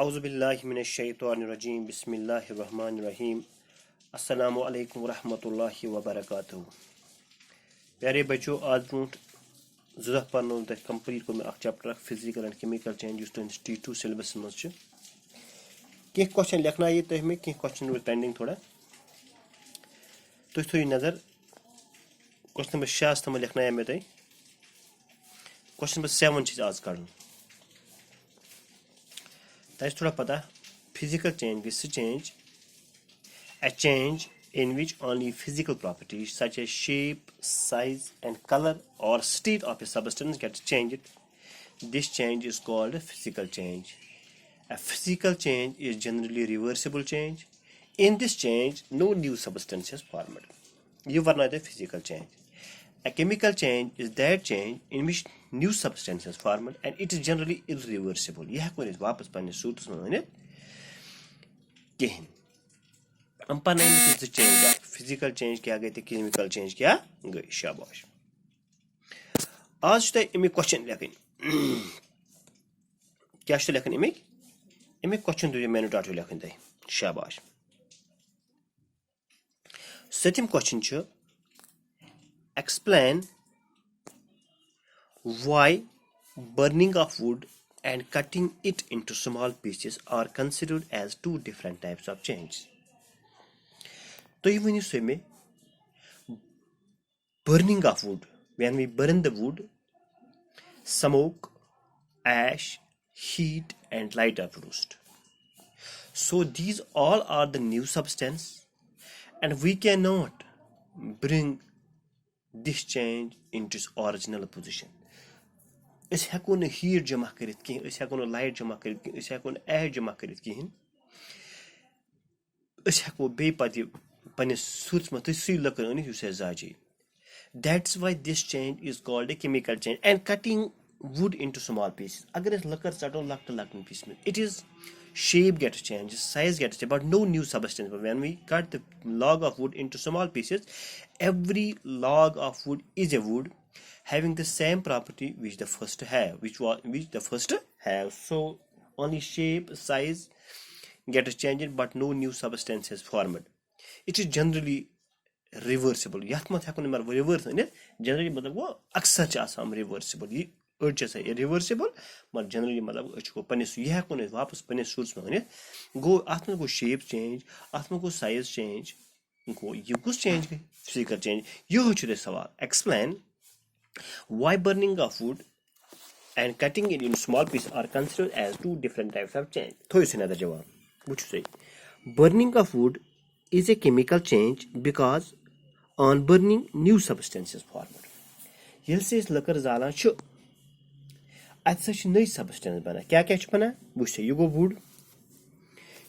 औज़ुबिल्लाहिमिनश्शैतानिर्रजीम बिस्मिल्लाहिर्रहमानिर्रहीम अस्सलामु अलैकुम वरहमतुल्लाहि वबरकातुहू। प्यारे बच्चों, आज ब्रोट जुदा पढ़ो तक कंप्लीट को मैं chapter physical and chemical change T2 syllabus मज कह क्वेश्चन लिखना ये तुम में कह क्वेश्चन रोज पेंडिंग थोड़ा तुम थो नजर क्वेश्चन नंबर 6 तम लिखना मे तुम क्वेश्चन नंबर 7 आज कड़ थोड़ा पता physical change is a change in which only physical properties such as shape, size and color or state of a substance gets changed. This change is called a physical change. A physical change is generally reversible change. In this change, no new substance is formed. You were not a physical change. A chemical change is that change in which new substance is formed and it is generally irreversible. यह कोई वापस पन्ने सूत्र में वने कहीं हम पर नहीं मिलते चेंज फिजिकल चेंज क्या गई थी केमिकल चेंज क्या गई शाबाश आज तो इमे क्वेश्चन लेकिन क्या तो लेकिन इमे क्वेश्चन दो मैंने डाटो लेकिन थे शाबाश सत्यम क्वेश्चन छ explain why burning of wood and cutting it into small pieces are considered as two different types of change. तो ये वनी से में burning of wood, when we burn the wood, smoke, ash, heat and light are produced. So these all are the new substance and we cannot bring this change into its original position. इस हेको न heat जमा करित कि इस हेको न light जमा करित कि इस हेको न एयर जमा करित कि इस हेको बे पति पने सूरत में तसी लकर अनि युसे जाजी. That's why this change is called a chemical change and cutting wood into small pieces. अगर इस लकर चटो लकट piece में it is shape gets changed, size gets changed, but no new substance. But when we cut the log of wood into small pieces, every log of wood is a wood having the same property which the first have, which the first have. So only shape, size get changed, but no new substance is formed. It is generally reversible. यात मत हेकुन मर reverse ने generally मतलब वो अक्सर चास हम reversible. ये urges है reversible, मर generally मतलब उसको पने सु यह हेकुन वापस पने सोर्स में ने go आत्म को shape change, आत्म को size change, को ये कुछ change गई physical change. ये हो चुके सवाल. Explain why burning of wood and cutting it in small pieces are considered as two different types of change. थोड़ी सी नजर जवाब. मुझे सही. Burning of wood is a chemical change because on burning new substances formed. ये से इस लकर ज़ाला छु अच्छा छु नई substance बना. क्या छु बना? मुझे you go wood,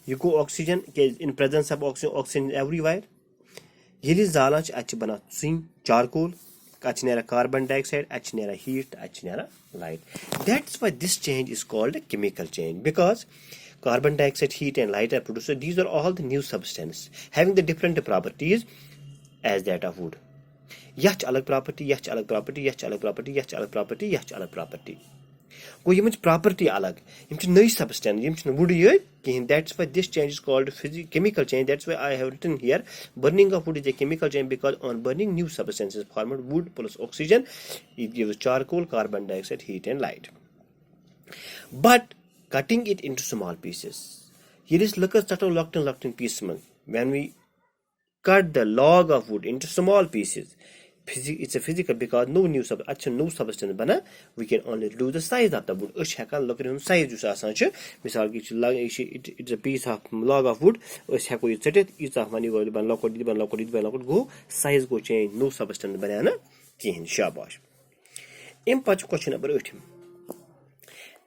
you go oxygen. In presence of oxygen everywhere. ये ले ज़ाला छु अच्छा बना swing charcoal. अच्छा नेरा carbon dioxide, अच्छा नेरा heat, अच्छा नेरा light. That's why this change is called a chemical change because carbon dioxide, heat and light are produced. These are all the new substances having the different properties as that of wood. Yach alag property, yach alag property, yach alag property, yach alag property, yach alag property. Go yimch property alag. Yimch no substance. Yimch no wood yoy. That's why this change is called chemical change. That's why I have written here. Burning of wood is a chemical change because on burning new substances formed wood plus oxygen. It gives charcoal, carbon dioxide, heat and light. But cutting it into small pieces. Here is look at locked in piece. When we cut the log of wood into small pieces, it's a physical because no new substance bana, we can only reduce the size of the wood. Look at size it's a piece of log of wood. It's of money go size go change, no substance banana change. Shabash. Question number 8.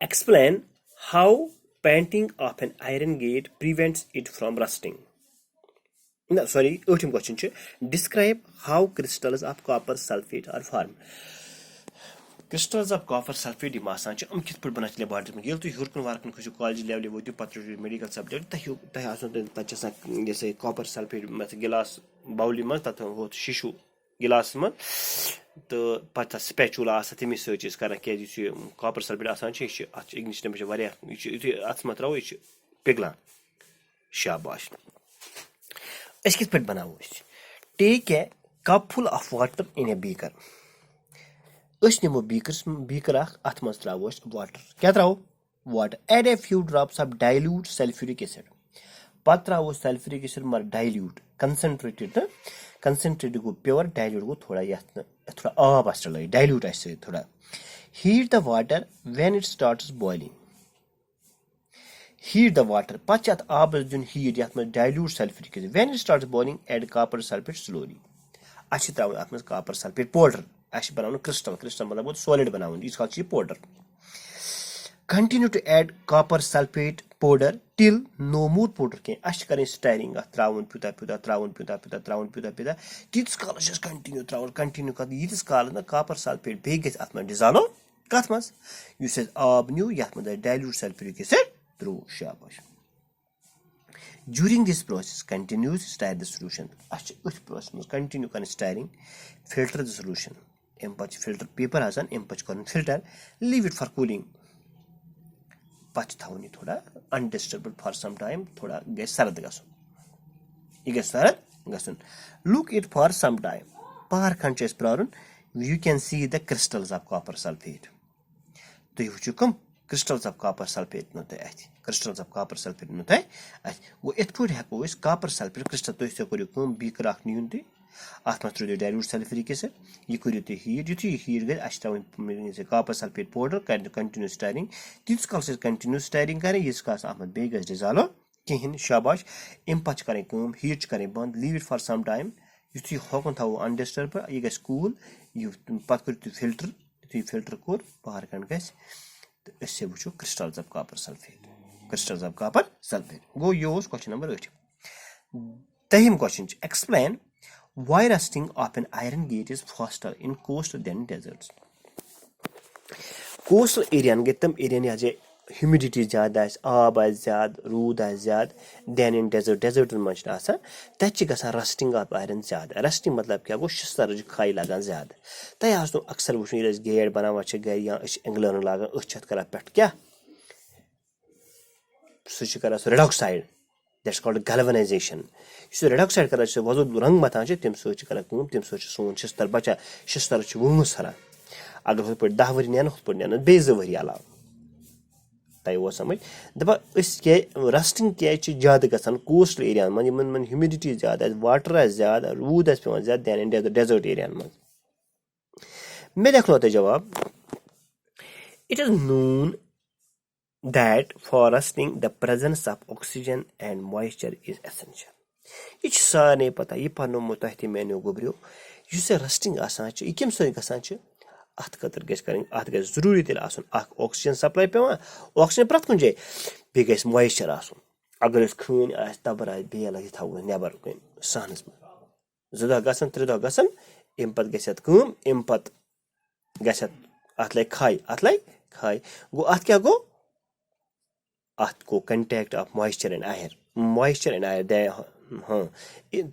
Explain how painting of an iron gate prevents it from rusting. No, sorry, ultimate question. Describe how crystals of copper sulfate are formed. Crystals of copper sulfate di masan ch am kit par bana chile body mein yel to hurkun warkun khush college level wo patro medical subject ta asan ta chasa जैसे copper sulfate में गिलास बाउली में तथा वो शिशु गिलास में تہٕ پَتہٕ سپیچولا آسان تٔمِس سۭتۍ چھِ أسۍ کران کیازِ یُس یہِ کاپر سلفیٹ آسان چھِ یہِ چھِ اَتھ چھِ اِگنِشن ٹیمپریچر واریاہ یہِ چھُ یُتھُے اَتھس منٛز تراوو یہِ چھُ پِگلان شاباش أسۍ کِتھ پٲٹھۍ بناوو أسۍ take a cup full of water in a beaker أسۍ نِمو بیٖکر اکھ اَتھ منٛز تراوو أسۍ واٹر کیاہ تراوو water add a few drops of dilute sulphuric acid پتہٕ تراوو سلفیورِک ایسِڈ مگر ڈایلوٹ کنسنٹریٹِڈ تہٕ کنسنٹریٹِڈ گوٚو پیور ڈایلوٹ گوٚو تھوڑا یتھ تھوڑا آب آسہِ رلٲیِتھ ڈایلوٹ آسہِ سۭتۍ تھوڑا heat the water when it starts boiling heat the water پتہٕ چھِ اتھ آبس دیُن ہیٖٹ یتھ منٛز dilute sulphuric acid when it starts boiling add copper sulphate slowly اَسہِ چھِ تراوٕنۍ اتھ منٛز کاپر سلفیٹ پوڈر اَسہِ چھِ بناوُن کرسٹل مطلب گوٚو سالِڈ بناوُن ییٖتِس کالس چھِ یہِ powder continue to add copper sulphate powder till no more powder کینٛہہ اَسہِ چھِ کرٕنۍ سٹیرنگ اتھ تراوُن پیوٗتاہ پیوٗتاہ تراوُن پیوٗتاہ پیوٗتاہ تراوُن پیوٗتاہ پیوٗتاہ تیٖتِس کالس چھِ اَسہِ کنٹِنیو تراوُن کنٹِنیو ییٖتِس کالس نہٕ کاپر سلفیٹ بیٚیہِ گژھِ اتھ منٛز ڈِزالو کتھ منٛز یُس اَسہِ آب نیوٗ یتھ منٛز اَسہِ ڈایلوٹ سلفیورِک ایسِڈ تروو شاباش during this process کنٹِنیوز stir the solution اَسہِ چھِ أتھۍ پروسیس منٛز کنٹِنیو کرٕنۍ سٹیرنگ فلٹر د سولوٗشن اَمہِ پتہٕ چھِ فلٹر پیپر آسان اَمہِ پتہٕ چھُ کرُن filter leave it for cooling پتہٕ چھُ تھاوُن یہِ تھوڑا انڈسٹربٕڈ فار سم ٹایم تھوڑا گژھِ سرد گژھُن یہِ گژھِ سرد گژھُن لُک اِٹ فار سم ٹایم پہر کھنڈ چھُ اَسہِ پرارُن you can see the crystals of copper sulphate تُہۍ وٕچھِو کٕم کرسٹلز آف کاپر سلفیٹ نو تۄہہِ اَتھِ کرسٹلز آف کاپر سلفیٹ نو تۄہہِ اَتھِ گوٚو یِتھ پٲٹھۍ ہٮ۪کو أسۍ کاپر سلفیٹ کرسٹل تُہۍ کٔرِو کٲم بیٖکر اکھ نِیُن تُہۍ اَتھ منٛز ترٲیِو ڈایلوٹ سلفیورِک ایسِڈ یہِ کٔرِو تُہۍ ہیٖٹ یِتھُے یہِ ہیٖٹ گژھِ اَسہِ چھِ تراوٕنۍ کاپر سلفیٹ پوڈر کَرِ کنٹِنیو سٹیرنگ تیٖتِس کالس چھِ کنٹِنیو سٹیرنگ کرٕنۍ ییٖتِس کالس اَتھ منٛز بیٚیہِ گژھِ ڈِزالو کِہینۍ شاباش اَمہِ پتہٕ چھِ کرٕنۍ کٲم ہیٖٹ چھِ کَرٕنۍ بنٛد leave it for some time یِتھُے ہوکُن تھاوو انڈسٹربٕڈ یہِ گژھِ کوٗل یہِ پتہٕ کٔرِو تُہۍ فلٹر یِتھُے فلٹر کوٚر پہر کھنڈ گژھِ تہٕ أسۍ وٕچھو crystals of copper sulphate crystals of copper sulphate گوٚو یہِ اوس کوسچن نمبر 8 دٔہِم کوسچن چھُ explain why rusting of an iron gate is faster in coastal than deserts coastal area گٔے تِم ایریا یَتھ جایہِ ہیومِڈِٹی زیادٕ آسہِ آب آسہِ زیادٕ روٗد آسہِ زیادٕ دین اِن ڈیزٲٹن منٛز چھُنہٕ آسان تَتہِ چھِ گژھان رسٹنگ آف آیرن زیادٕ رسٹنگ مطلب کیاہ گوٚو شِستٕرٕچ کھے لگان زیادٕ تۄہہِ آسنو اکثر وٕچھمُت ییٚلہِ أسۍ گیٹ بناوان چھِ گرِ یا أسۍ چھِ اِنگلٲرن لاگان أسۍ چھِ اتھ کران پٮ۪ٹھٕ کیاہ سُہ چھِ کران سُہ ریڈ آکسایڈ دیٹس کالڈ گیلونایزیشن یُس یہِ ریڈ آکسایڈ کران چھِ وۄزُل رنٛگ متھان چھِ تَمہِ سۭتۍ چھِ کران کٲم تَمہِ سۭتۍ چھُ سون شِستٕر بچان شِستٕرس چھِ وٲنٛس ژھران اگر ہُتھ پٲٹھۍ 10 ؤری نیرن ہُتھ پٲٹھۍ نیرن بیٚیہِ 2 ؤری علاوٕ تۄہہِ اوس سمجھ دپان أسۍ کیازِ رسٹنگ کیازِ چھِ زیادٕ گژھان کوسٹل ایریاہن منٛز یِمن منٛز ہیومِڈِٹی زیادٕ آسہِ واٹر آسہِ زیادٕ روٗد آسہِ پیوان زیادٕ دین اِن ڈیزٲٹ ایریاہن منٛز مےٚ لیکھنو تۄہہِ جواب اٹ از نون that for rusting the presence of oxygen and moisture is essential یہِ چھِ سارنٕے پتہ یہِ پرنومو تۄہہِ تہِ میانیو گوٚبریو یُس یہِ رسٹنگ آسان چھِ یہِ کمہِ سۭتۍ گژھان چھِ اتھ خٲطرٕ گژھِ کرٕنۍ اتھ گژھِ ضروٗری تیٚلہِ آسُن اکھ آکسیجن سپلاے پیوان آکسیجن پرٛٮ۪تھ کُنہِ جایہِ بیٚیہِ گژھِ مویسچر آسُن اگر أسۍ کھٲنۍ آسہِ تبر آسہِ بیل آسہِ یہِ تھاوو أسۍ نٮ۪بر کُن صحنس منٛز 2 دۄہ گژھن 3 دۄہ گژھن اَمہِ پتہٕ گژھِ اتھ کٲم اَمہِ پتہٕ گژھِ اتھ لگہِ کھے گوٚو اتھ کیاہ گوٚو اتھ گوٚو contact of moisture and air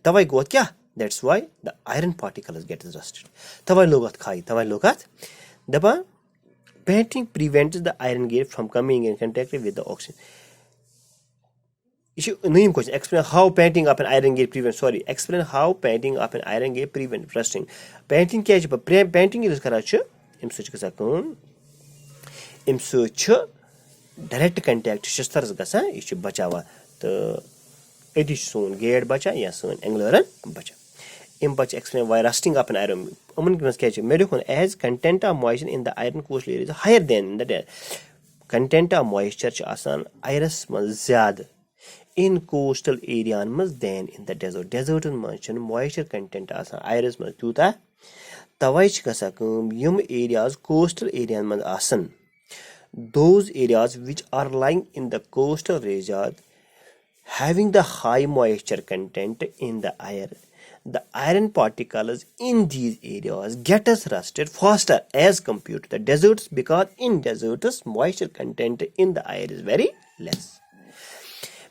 توے گوٚو اتھ کیاہ that's why the iron particles gets rusted توے لوٚگ اتھ کھے توے لوٚگ اتھ دپان painting prevents the iron gate from coming in contact with the oxygen یہِ چھُ نٔیِم question explain how painting of an iron gate prevents rusting painting کیازِ چھِ painting ییٚلہِ أسۍ کران چھِ اَمہِ سۭتۍ چھِ گژھان کٲم اَمہِ سۭتۍ چھُ ڈایریکٹ کنٹیکٹ شِستٕرس گژھان یہِ چھُ بچاوان تہٕ أتی چھُ سون گیٹ بچان یا سٲنۍ اینگلٲرن بچان اَمہِ پتہٕ چھِ explain why rusting of an iron یِمن منٛز کیاہ چھُ مےٚ لیوٗکھُن as content of moisture in the iron coastal area higher than in the content of moisture چھُ آسان آیرس منٛز زیادٕ ان کوسٹل ایریاہن منٛز دین ان د ڈیزٲٹن منٛز چھُنہٕ مویسچر کنٹینٹ آسان آیرس منٛز تیوٗتاہ توے چھِ گژھان کٲم یِم ایریاز کوسٹل ایریاہن منٛز آسان those areas which are lying in the coastal region having the high moisture content in the air the iron particles in these areas get rusted faster as compared to the deserts because in deserts moisture content in the air is very less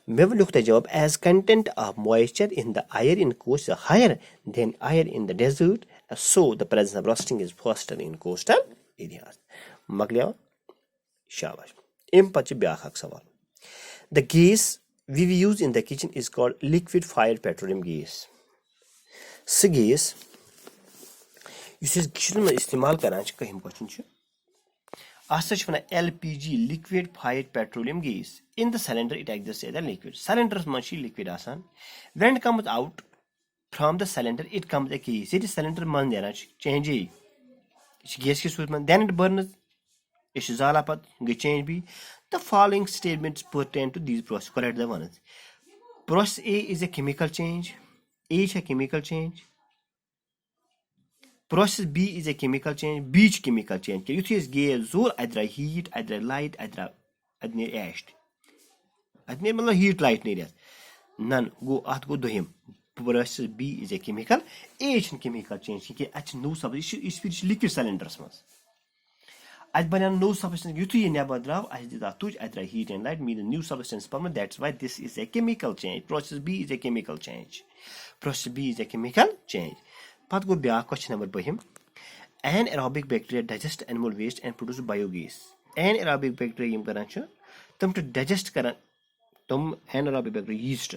مےٚ لیوٗکھ تۄہہِ جواب as content of moisture in the air in coast is higher than air in the desert So the presence of rusting is faster in coastal areas. Magliao shabash. Empachi biakak sawal. The gas we use in the kitchen is called liquid fired petroleum gas. So gas yus is kitchen ma istemal karan ch kahim question ch. Asa ch LPG, liquid fired petroleum gas. In the cylinder it exists as a liquid. Cylinder machi liquid asan. When it comes out from the cylinder, it comes a gas. It is cylinder man dena change it. Gas ki surut man. Then it burns. It is zalapat. Change be. The following statements pertain to these processes. Correct the ones. Process A is a chemical change. A is a chemical change. Process B is a chemical change. B is chemical change. You see, gas zor either heat, either light, either ash. Either heat, light, near none go at go to him. Process B is a chemical. A is a chemical change. It's no substance. It's liquid cylinders. As by no substance, you see never draw as the touch either heat and light mean a new substance. That's why this is a chemical change. Process B is a chemical change. Process B is a chemical change. Pat go back question number by him. Anaerobic bacteria digest animal waste and produce biogas. Anaerobic bacteria yim karan tum to digest karan tum anaerobic bacteria yeast.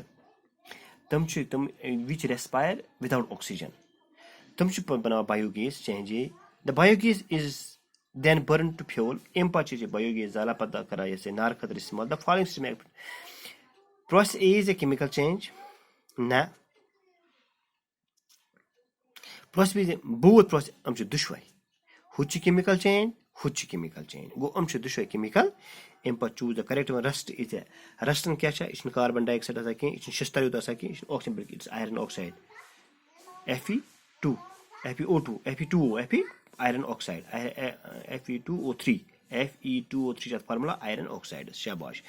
Tum which respire without oxygen. Tum bana biogas change. The biogas is then burned to fuel. Empachi biogas zala pada karaya se nar khatri small. The following statement. Process A is a chemical change. Na. Process B is both process amchu dushwai. Huchi chemical change. Huchi chemical change. Go amchu dushwai chemical. Empa choose the correct one. Rust is a rust and kya it's carbon dioxide as it's shistaru it's oxygen, it's iron oxide. Fe2, FeO2, Fe2O, Fe iron oxide, Fe2O3, Fe2O3 is formula iron oxide. Shabash.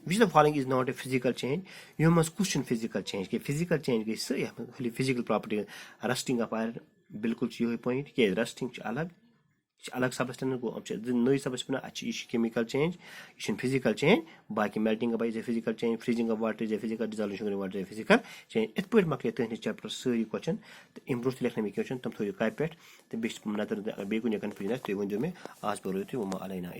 Which the following is not a physical change? You must question physical change. Physical change is physical property. Rusting of iron, bilkul chiyo point. Rusting alag substance go no substance is chemical change, is physical change. Baki melting of is a physical change, freezing of water is a physical, dissolution of water is a physical change. It put makle to chapter question. The improve the question, tam thoyu kai pet, the best another the begun confusion, the one me as per you, Alaina.